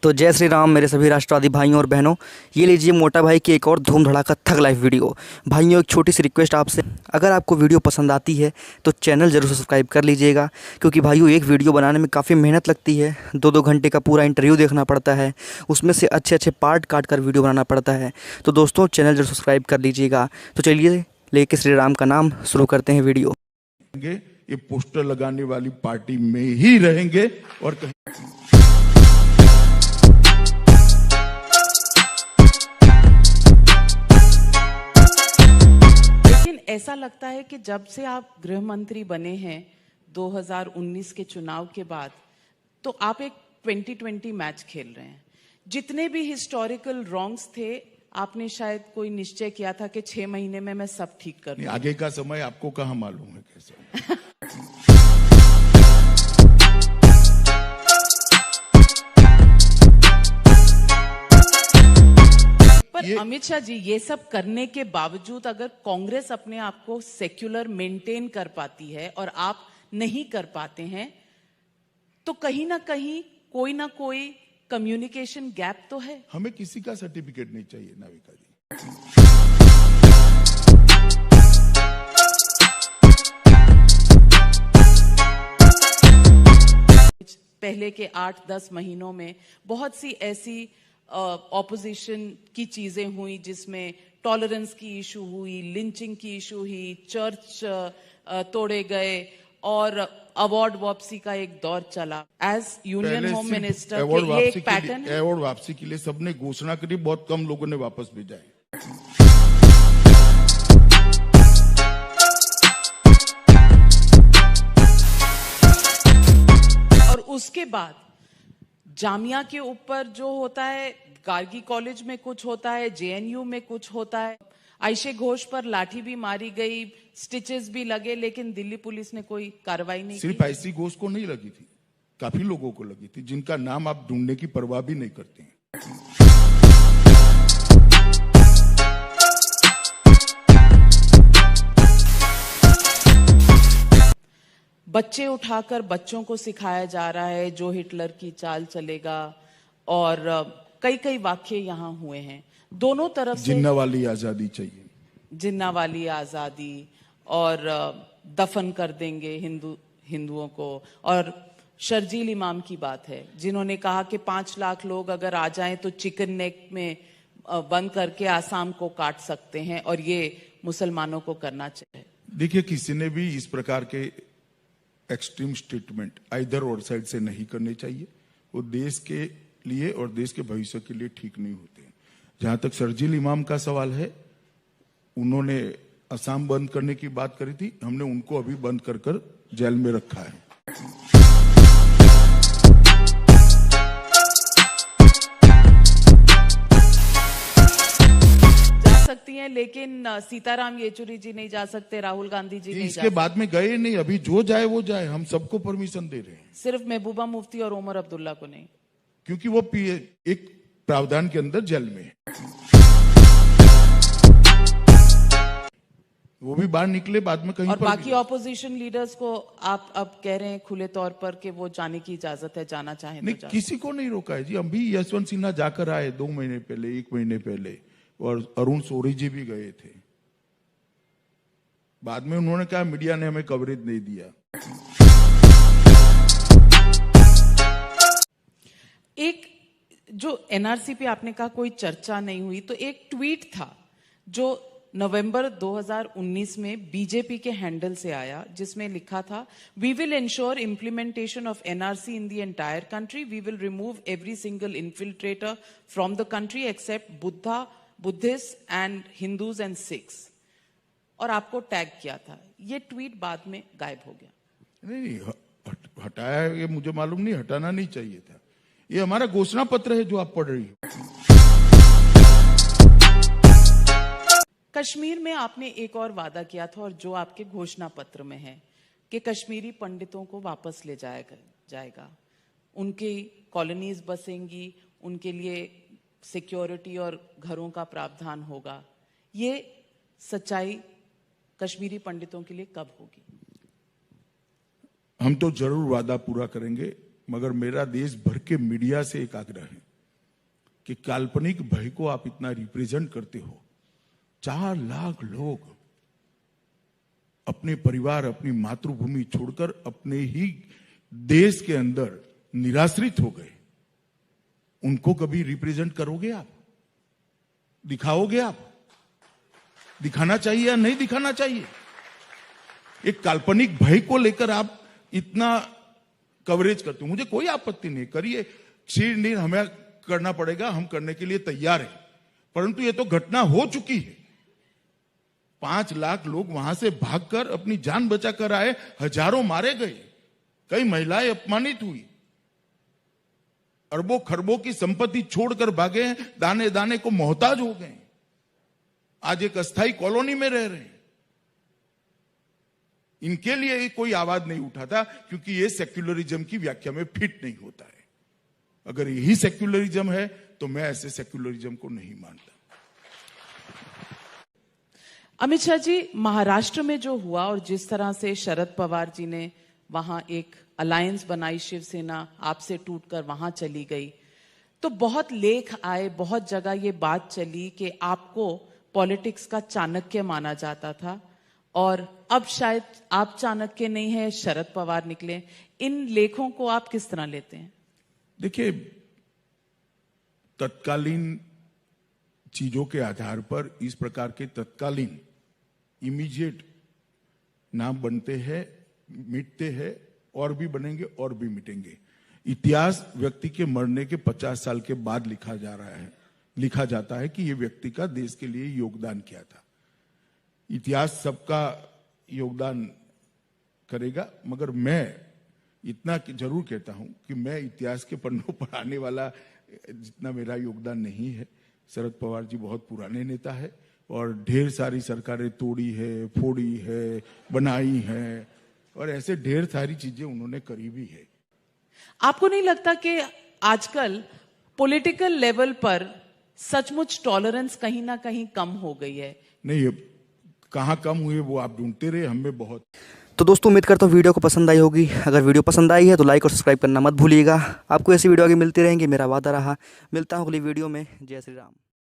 तो जय श्री राम मेरे सभी राष्ट्रवादी भाइयों और बहनों। ये लीजिए मोटा भाई की एक और धूम धड़ाका थग लाइव वीडियो। भाइयों एक छोटी सी रिक्वेस्ट आपसे, अगर आपको वीडियो पसंद आती है तो चैनल ज़रूर सब्सक्राइब कर लीजिएगा, क्योंकि भाइयों एक वीडियो बनाने में काफ़ी मेहनत लगती है। 2-2 घंटे का पूरा इंटरव्यू देखना पड़ता है, उसमें से अच्छे अच्छे पार्ट काट कर वीडियो बनाना पड़ता है। तो दोस्तों चैनल ज़रूर सब्सक्राइब कर लीजिएगा। तो चलिए लेके श्री राम का नाम शुरू करते हैं वीडियो। ये पोस्टर लगाने वाली पार्टी में ही रहेंगे और ऐसा लगता है कि जब से आप गृह मंत्री बने हैं 2019 के चुनाव के बाद, तो आप एक 2020 मैच खेल रहे हैं। जितने भी हिस्टोरिकल रॉन्ग्स थे, आपने शायद कोई निश्चय किया था कि 6 महीने में मैं सब ठीक कर दूंगा। आगे का समय आपको कहाँ मालूम है कैसे? पर अमित शाह जी, ये सब करने के बावजूद अगर कांग्रेस अपने आप को सेक्युलर मेंटेन कर पाती है और आप नहीं कर पाते हैं, तो कहीं ना कहीं कोई ना कोई कम्युनिकेशन गैप तो है। हमें किसी का सर्टिफिकेट नहीं चाहिए नाविका जी। पहले के 8-10 महीनों में बहुत सी ऐसी ऑपोजिशन की चीजें हुई जिसमें टॉलरेंस की इशू हुई, लिंचिंग की इशू हुई, चर्च तोड़े गए और अवार्ड वापसी का एक दौर चला। एज यूनियन होम मिनिस्टर ये एक पैटर्न है। अवार्ड वापसी के लिए सबने घोषणा करी, बहुत कम लोगों ने वापस भेजा है। और उसके बाद जामिया के ऊपर जो होता है, गार्गी कॉलेज में कुछ होता है, जेएनयू में कुछ होता है। आयशे घोष पर लाठी भी मारी गई, स्टिचेस भी लगे, लेकिन दिल्ली पुलिस ने कोई कार्रवाई नहीं की। सिर्फ आयशे घोष को नहीं लगी थी, काफी लोगों को लगी थी, जिनका नाम आप ढूंढने की परवाह भी नहीं करते हैं। बच्चे उठाकर बच्चों को सिखाया जा रहा है जो हिटलर की चाल चलेगा, और कई कई वाक्य यहाँ हुए हैं दोनों तरफ से। जिन्ना वाली आजादी चाहिए, जिन्ना वाली आजादी, और दफन कर देंगे हिंदुओं को। और शर्जील इमाम की बात है, जिन्होंने कहा कि 5 लाख लोग अगर आ जाएं तो चिकन नेक में बंद करके आसाम को काट सकते हैं, और ये मुसलमानों को करना चाहिए। देखिए, किसी ने भी इस प्रकार के एक्सट्रीम स्टेटमेंट आइदर और साइड से नहीं करने चाहिए। वो देश के लिए और देश के भविष्य के लिए ठीक नहीं होते। जहां तक शर्जील इमाम का सवाल है, उन्होंने असम बंद करने की बात करी थी, हमने उनको अभी बंद कर जेल में रखा है। सकती हैं, लेकिन सीताराम येचुरी जी नहीं जा सकते, राहुल गांधी जी नहीं इसके बाद में गए नहीं। अभी जो जाए वो जाए, हम सबको परमिशन दे रहे हैं। सिर्फ महबूबा मुफ्ती और उमर अब्दुल्ला को नहीं, क्योंकि वो एक प्रावधान के अंदर जेल में है। वो भी बाहर निकले बाद में कहीं और पर। बाकी ऑपोजिशन लीडर्स को आप अब कह रहे हैं खुले तौर पर कि वो जाने की इजाजत है, जाना चाहें नहीं, तो किसी को नहीं रोका है जी। अभी यशवंत सिन्हा जाकर आए 2 महीने पहले, 1 महीने पहले, और अरुण शौरी जी भी गए थे। बाद में उन्होंने कहा मीडिया ने हमें कवरेज नहीं दिया। एक जो एनआरसी पे आपने कहा कोई चर्चा नहीं हुई, तो एक ट्वीट था जो नवंबर 2019 में बीजेपी के हैंडल से आया, जिसमें लिखा था, we will ensure implementation of NRC in the entire country, we will remove every single infiltrator from the country except Buddhist and Hindus and Sikhs, और आपको टैग किया था। ये ट्वीट बाद में गायब हो गया। नहीं, हटाया है ये मुझे मालूम नहीं, हटाना नहीं चाहिए था। ये हमारा घोषणा पत्र है जो आप पढ़ रही हैं। कश्मीर में आपने एक और वादा किया था, और जो आपके घोषणा पत्र में है, कि कश्मीरी पंडितों को वापस ले जाएगा, उनकी कॉलोनीज बसेंगी, उनके लिए सिक्योरिटी और घरों का प्रावधान होगा। ये सच्चाई कश्मीरी पंडितों के लिए कब होगी? हम तो जरूर वादा पूरा करेंगे, मगर मेरा देश भर के मीडिया से एक आग्रह है कि काल्पनिक भय को आप इतना रिप्रेजेंट करते हो। 4 लाख लोग अपने परिवार, अपनी मातृभूमि छोड़कर अपने ही देश के अंदर निराश्रित हो गए। उनको कभी रिप्रेजेंट करोगे आप? दिखाओगे आप? दिखाना चाहिए या नहीं दिखाना चाहिए? एक काल्पनिक भय को लेकर आप इतना कवरेज करते हो। मुझे कोई आपत्ति नहीं, करिए, क्षीण हमें करना पड़ेगा, हम करने के लिए तैयार हैं, परंतु ये तो घटना हो चुकी है। 5 लाख लोग वहां से भागकर अपनी जान बचाकर आए, हजारों मारे गए, कई महिलाएं अपमानित हुई, अरबों खरबों की संपत्ति छोड़कर भागे हैं, दाने दाने को मोहताज हो गए, आज एक अस्थायी कॉलोनी में रह रहे हैं। इनके लिए कोई आवाज नहीं उठाता, क्योंकि ये सेक्युलरिज्म की व्याख्या में फिट नहीं होता है। अगर यही सेक्युलरिज्म है तो मैं ऐसे सेक्युलरिज्म को नहीं मानता। अमित शाह जी, महाराष्ट्र में जो हुआ और जिस तरह से शरद पवार जी ने वहां एक अलायंस बनाई, शिवसेना आपसे टूटकर वहां चली गई, तो बहुत लेख आए, बहुत जगह ये बात चली कि आपको पॉलिटिक्स का चाणक्य माना जाता था और अब शायद आप चाणक्य नहीं है, शरद पवार निकले। इन लेखों को आप किस तरह लेते हैं? देखिए, तत्कालीन चीजों के आधार पर इस प्रकार के तत्कालीन इमीडिएट नाम बनते हैं, मिटते हैं, और भी बनेंगे और भी मिटेंगे। इतिहास व्यक्ति के मरने के 50 साल के बाद लिखा जाता है कि यह व्यक्ति का देश के लिए योगदान क्या था। इतिहास सबका योगदान करेगा, मगर मैं इतना जरूर कहता हूं कि मैं इतिहास के पन्नों पर आने वाला जितना मेरा योगदान नहीं है। शरद पवार जी बहुत पुराने नेता है और ढेर सारी सरकारें तोड़ी है, फोड़ी है, बनाई है, और ऐसे ढेर सारी चीजें उन्होंने करी भी है। आपको नहीं लगता कि आजकल पॉलिटिकल लेवल पर सचमुच टॉलरेंस कहीं ना कहीं कम हो गई है? नहीं, कहाँ कम हुए वो आप ढूंढते रहे, हमें बहुत। तो दोस्तों, उम्मीद करता हूँ वीडियो को पसंद आई होगी। अगर वीडियो पसंद आई है तो लाइक और सब्सक्राइब करना मत भूलिएगा। आपको ऐसी वीडियो आगे मिलती रहेंगी, मेरा वादा रहा। मिलता हूँ अगली वीडियो में। जय श्री राम।